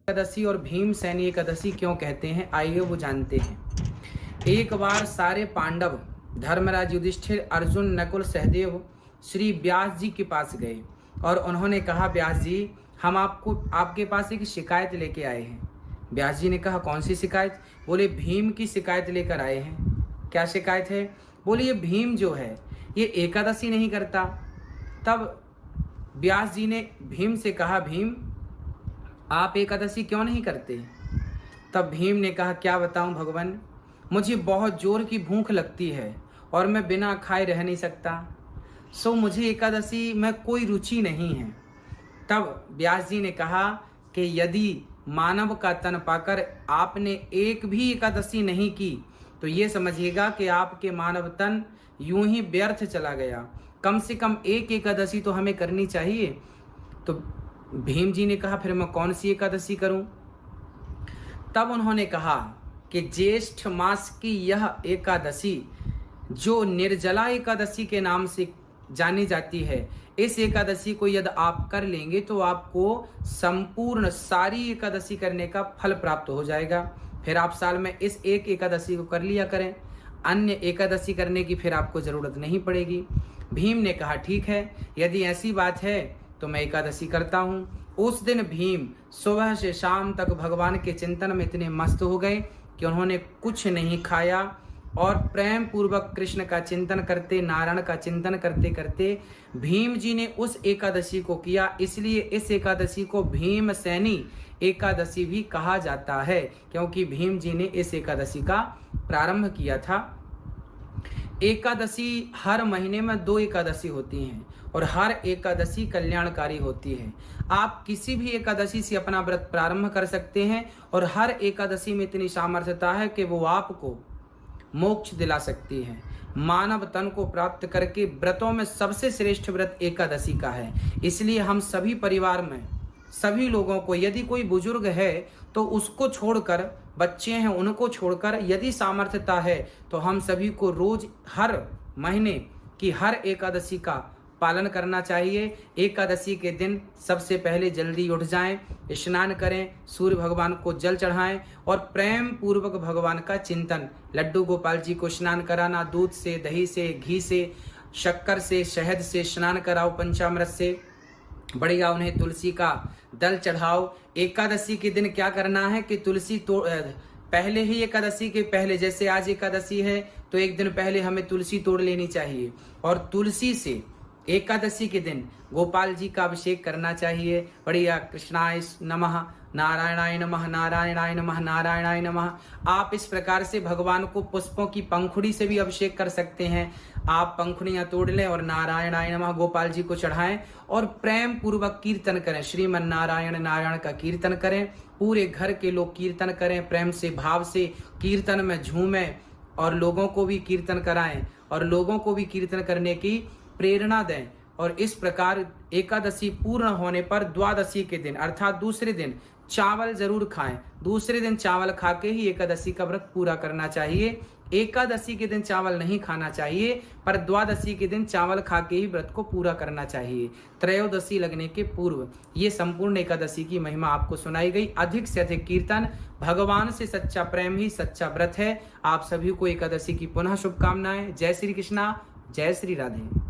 एकादशी और भीमसेनी एकादशी क्यों कहते हैं, आइए वो जानते हैं। एक बार सारे पांडव धर्मराज युधिष्ठिर, अर्जुन, नकुल, सहदेव श्री व्यास जी के पास गए और उन्होंने कहा, व्यास जी हम आपके पास एक शिकायत लेके आए हैं। व्यास जी ने कहा, कौन सी शिकायत? बोले, भीम की शिकायत लेकर आए हैं। क्या शिकायत है? बोले, ये भीम जो है ये एकादशी नहीं करता। तब व्यास जी ने भीम से कहा, भीम आप एकादशी क्यों नहीं करते? तब भीम ने कहा, क्या बताऊं भगवान, मुझे बहुत जोर की भूख लगती है और मैं बिना खाए रह नहीं सकता, सो मुझे एकादशी में कोई रुचि नहीं है। तब व्यास जी ने कहा कि यदि मानव का तन पाकर आपने एक भी एकादशी नहीं की तो ये समझिएगा कि आपके मानव तन यूं ही व्यर्थ चला गया। कम से कम एक एकादशी तो हमें करनी चाहिए। तो भीम जी ने कहा, फिर मैं कौन सी एकादशी करूं? तब उन्होंने कहा कि ज्येष्ठ मास की यह एकादशी जो निर्जला एकादशी के नाम से जानी जाती है, इस एकादशी को यदि आप कर लेंगे तो आपको संपूर्ण सारी एकादशी करने का फल प्राप्त हो जाएगा। फिर आप साल में इस एक एकादशी को कर लिया करें, अन्य एकादशी करने की फिर आपको जरूरत नहीं पड़ेगी। भीम ने कहा, ठीक है, यदि ऐसी बात है तो मैं एकादशी करता हूँ। उस दिन भीम सुबह से शाम तक भगवान के चिंतन में इतने मस्त हो गए कि उन्होंने कुछ नहीं खाया और प्रेम पूर्वक कृष्ण का चिंतन करते, नारायण का चिंतन करते करते भीम जी ने उस एकादशी को किया। इसलिए इस एकादशी को भीमसेनी एकादशी भी कहा जाता है, क्योंकि भीम जी ने इस एकादशी का प्रारंभ किया था। एकादशी हर महीने में 2 एकादशी होती हैं और हर एकादशी कल्याणकारी होती है। आप किसी भी एकादशी से अपना व्रत प्रारंभ कर सकते हैं और हर एकादशी में इतनी सामर्थ्यता है कि वो आपको मोक्ष दिला सकती है। मानव तन को प्राप्त करके व्रतों में सबसे श्रेष्ठ व्रत एकादशी का है। इसलिए हम सभी परिवार में सभी लोगों को, यदि कोई बुजुर्ग है तो उसको छोड़कर, बच्चे हैं उनको छोड़कर, यदि सामर्थ्यता है तो हम सभी को रोज हर महीने की हर एकादशी का पालन करना चाहिए। एकादशी के दिन सबसे पहले जल्दी उठ जाएं, स्नान करें, सूर्य भगवान को जल चढ़ाएं और प्रेम पूर्वक भगवान का चिंतन, लड्डू गोपाल जी को स्नान कराना, दूध से, दही से, घी से, शक्कर से, शहद से स्नान कराओ, पंचामृत से, बढ़िया उन्हें तुलसी का दल चढ़ाओ। एकादशी के दिन क्या करना है कि तुलसी पहले ही एकादशी के पहले, जैसे आज एकादशी है तो एक दिन पहले हमें तुलसी तोड़ लेनी चाहिए और तुलसी से एकादशी के दिन गोपाल जी का अभिषेक करना चाहिए। बढ़िया, कृष्णाय नमः, नारायणाय नमः, नारायणाय नमः, नारायणाय नमः। आप इस प्रकार से भगवान को पुष्पों की पंखुड़ी से भी अभिषेक कर सकते हैं। आप पंखुड़ियां तोड़ लें और नारायणाय नमः गोपाल जी को चढ़ाएं और प्रेम पूर्वक कीर्तन करें, श्रीमन नारायण नारायण का कीर्तन करें। पूरे घर के लोग कीर्तन करें, प्रेम से, भाव से कीर्तन में झूमें और लोगों को भी कीर्तन कराएं और लोगों को भी कीर्तन करने की प्रेरणा दें। और इस प्रकार एकादशी पूर्ण होने पर द्वादशी के दिन अर्थात दूसरे दिन चावल जरूर खाएं। दूसरे दिन चावल खा के ही एकादशी का व्रत पूरा करना चाहिए। एकादशी के दिन चावल नहीं खाना चाहिए, पर द्वादशी के दिन चावल खा के ही व्रत को पूरा करना चाहिए। त्रयोदशी लगने के पूर्व ये संपूर्ण एकादशी की महिमा आपको सुनाई गई। अधिक से अधिक कीर्तन, भगवान से सच्चा प्रेम ही सच्चा व्रत है। आप सभी को एकादशी की पुनः शुभकामनाएं। जय श्री कृष्णा, जय श्री राधे।